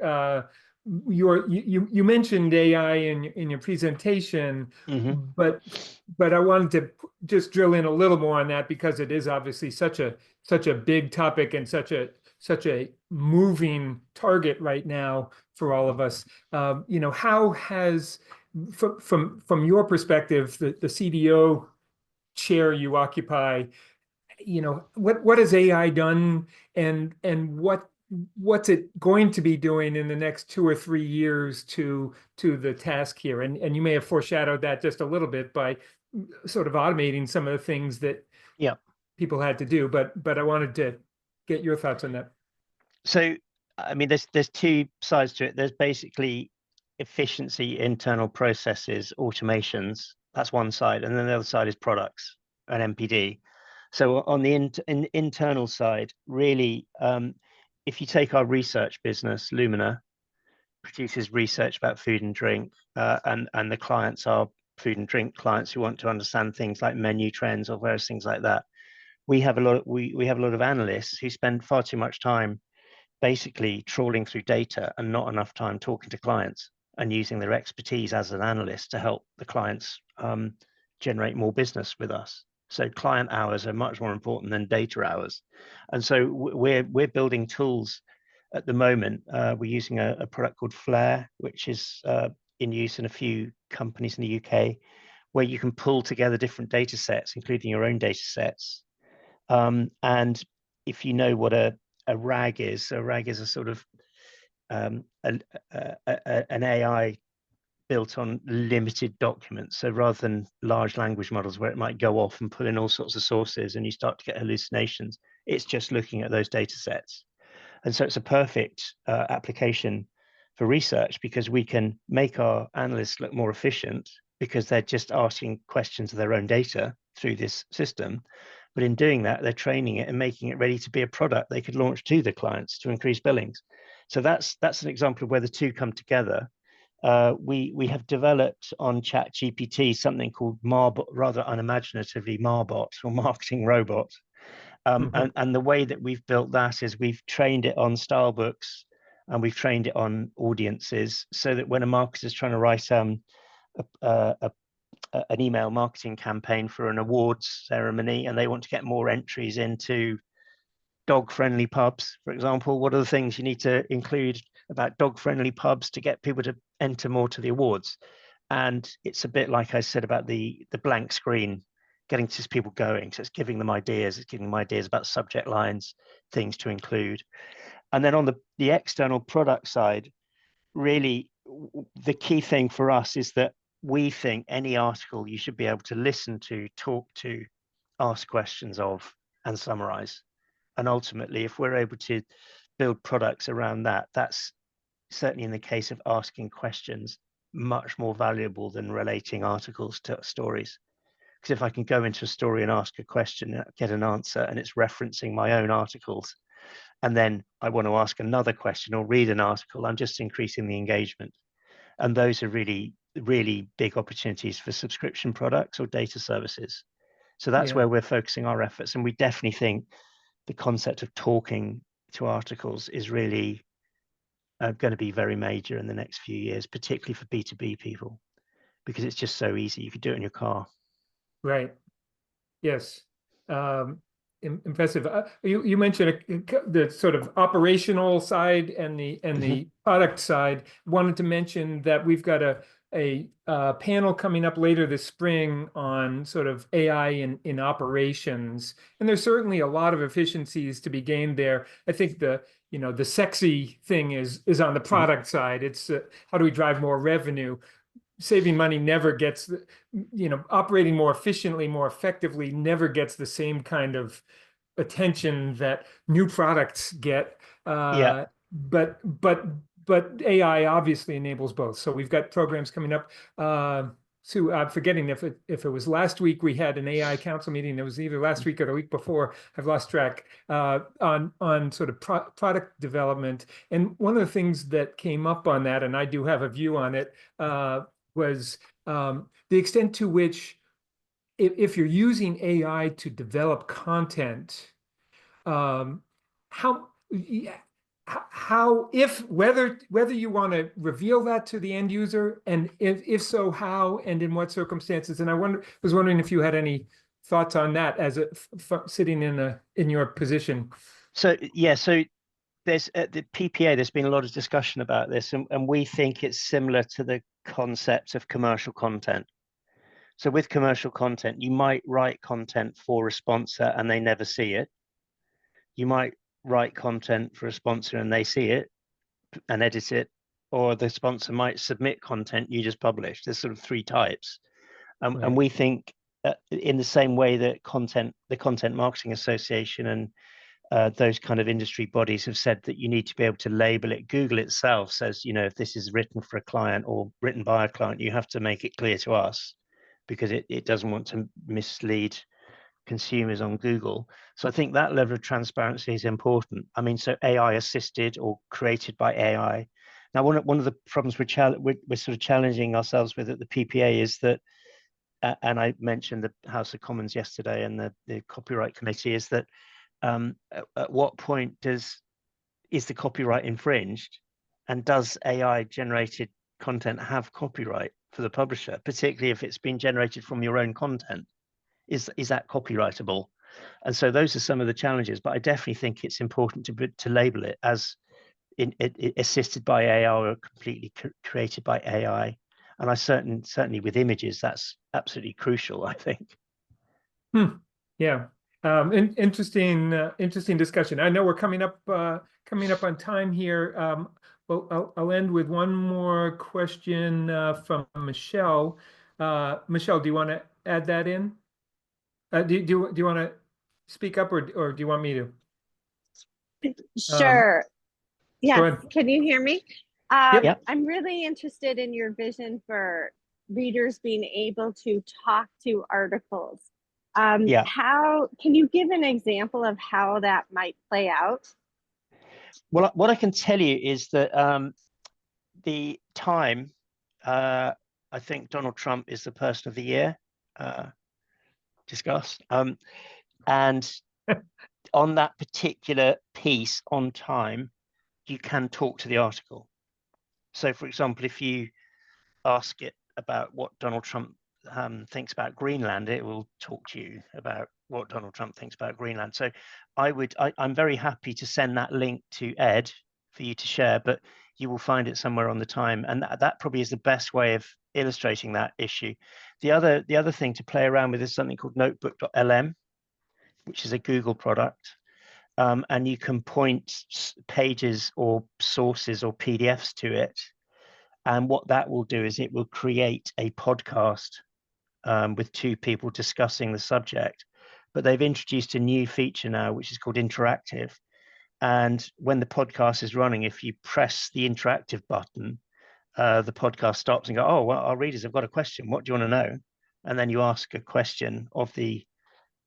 you mentioned AI in your presentation, but I wanted to just drill in a little more on that, because it is obviously such a big topic and such a moving target right now for all of us. How has, from your perspective, the CDO chair you occupy, what has AI done, and what's it going to be doing in the next 2 or 3 years to the task here? And you may have foreshadowed that just a little bit by sort of automating some of the things that people had to do, but I wanted to get your thoughts on that. So, I mean, there's two sides to it. There's basically efficiency, internal processes, automations. That's one side, and then the other side is products and MPD. So on the internal side, really, if you take our research business, Lumina produces research about food and drink, and the clients are food and drink clients who want to understand things like menu trends or various things like that. We have a lot of analysts who spend far too much time basically trawling through data and not enough time talking to clients and using their expertise as an analyst to help the clients generate more business with us. So client hours are much more important than data hours. And so we're building tools at the moment. We're using a product called Flare, which is in use in a few companies in the UK, where you can pull together different data sets, including your own data sets. And if you know what a RAG is a sort of an AI built on limited documents. So rather than large language models where it might go off and pull in all sorts of sources and you start to get hallucinations, it's just looking at those data sets. And so it's a perfect application for research, because we can make our analysts look more efficient because they're just asking questions of their own data through this system. But in doing that, they're training it and making it ready to be a product they could launch to the clients to increase billings. So that's an example of where the two come together. We have developed on ChatGPT something called Marbot, rather unimaginatively Marbot, or marketing robot. And the way that we've built that is we've trained it on style books and we've trained it on audiences, so that when a marketer is trying to write an email marketing campaign for an awards ceremony and they want to get more entries into dog-friendly pubs, for example, what are the things you need to include about dog-friendly pubs to get people to enter more to the awards? And it's a bit like I said about the blank screen, getting just people going. So it's giving them ideas. It's giving them ideas about subject lines, things to include. And then on the external product side, really the key thing for us is that we think any article you should be able to listen to, talk to, ask questions of, and summarize. And ultimately, if we're able to build products around that, that's certainly in the case of asking questions, much more valuable than relating articles to stories. Because if I can go into a story and ask a question, get an answer, and it's referencing my own articles, and then I want to ask another question or read an article, I'm just increasing the engagement. And those are really, really big opportunities for subscription products or data services. So that's where we're focusing our efforts. And we definitely think the concept of talking to articles is really going to be very major in the next few years, particularly for B2B people, because it's just so easy. You could do it in your car. Right. Yes. Impressive. You mentioned the sort of operational side and the product side. Wanted to mention that we've got a panel coming up later this spring on sort of AI in operations, and there's certainly a lot of efficiencies to be gained there. I think the sexy thing is on the product side. It's how do we drive more revenue? Saving money never gets, operating more efficiently, more effectively never gets the same kind of attention that new products get. But AI obviously enables both. So we've got programs coming up Sue, I'm forgetting if it was last week we had an AI council meeting. It was either last week or the week before. I've lost track on sort of product development. And one of the things that came up on that, and I do have a view on it, was the extent to which if you're using AI to develop content, whether you want to reveal that to the end user, and if so, how and in what circumstances. And I was wondering if you had any thoughts on that as sitting in your position. So yeah, so there's at the PPA, there's been a lot of discussion about this, and we think it's similar to the concept of commercial content. So with commercial content, you might write content for a sponsor and they never see it. You might write content for a sponsor and they see it and edit it, or the sponsor might submit content you just published. There's sort of three types. Right. And we think in the same way that the Content Marketing Association and those kind of industry bodies have said that you need to be able to label it. Google itself says, you know, if this is written for a client or written by a client, you have to make it clear to us, because it doesn't want to mislead consumers on Google. So I think that level of transparency is important. I mean, so AI assisted or created by AI. Now, one of the problems we're sort of challenging ourselves with at the PPA is that, and I mentioned the House of Commons yesterday and the Copyright Committee, is that at what point is the copyright infringed, and does AI generated content have copyright for the publisher, particularly if it's been generated from your own content? Is that copyrightable? And so those are some of the challenges, but I definitely think it's important to label it as assisted by AI or completely created by AI. And I certainly with images, that's absolutely crucial, I think. Yeah. Interesting discussion. I know we're coming up on time here. Well, I'll end with one more question from Michelle. Michelle, do you want to add that in? Do you want to speak up, or do you want me to? Sure. Yes. Can you hear me? Yep. I'm really interested in your vision for readers being able to talk to articles. How can you give an example of how that might play out? Well, what I can tell you is that the Time, I think Donald Trump is the person of the year discussed. And on that particular piece on Time, you can talk to the article. So, for example, if you ask it about what Donald Trump thinks about Greenland, it will talk to you about what Donald Trump thinks about Greenland. So I'm very happy to send that link to Ed for you to share, but you will find it somewhere on the Time. And that probably is the best way of illustrating that issue. The other thing to play around with is something called notebook.lm, which is a Google product. And you can point pages or sources or PDFs to it. And what that will do is it will create a podcast with two people discussing the subject. But they've introduced a new feature now, which is called interactive. And when the podcast is running, if you press the interactive button, the podcast stops and go, oh, well, our readers have got a question. What do you want to know? And then you ask a question of the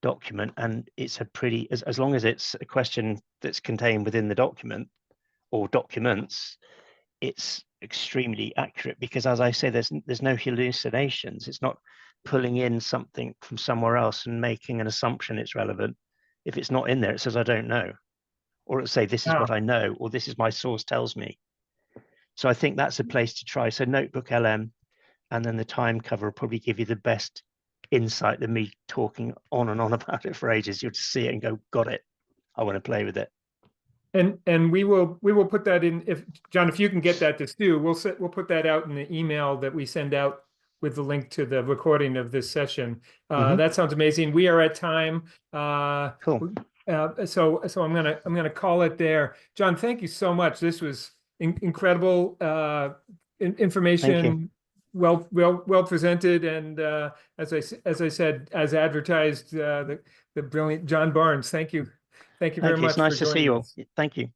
document, and it's a pretty, as long as it's a question that's contained within the document or documents, it's extremely accurate, because as I say, there's no hallucinations. It's not pulling in something from somewhere else and making an assumption it's relevant. If it's not in there, it says I don't know, or it'll say this is what I know, or this is my source tells me. So I think that's a place to try. So Notebook LM and then the Time cover will probably give you the best insight than me talking on and on about it for ages. You'll just see it and go, got it, I want to play with it. And we will put that in. If John, if you can get that to Stu, we'll put that out in the email that we send out with the link to the recording of this session. That sounds amazing. We are at time. Cool. So I'm gonna call it there. John, thank you so much. This was incredible information. Well presented, and as I said, as advertised, the brilliant John Barnes. Thank you very much. It's nice to see you all. Thank you.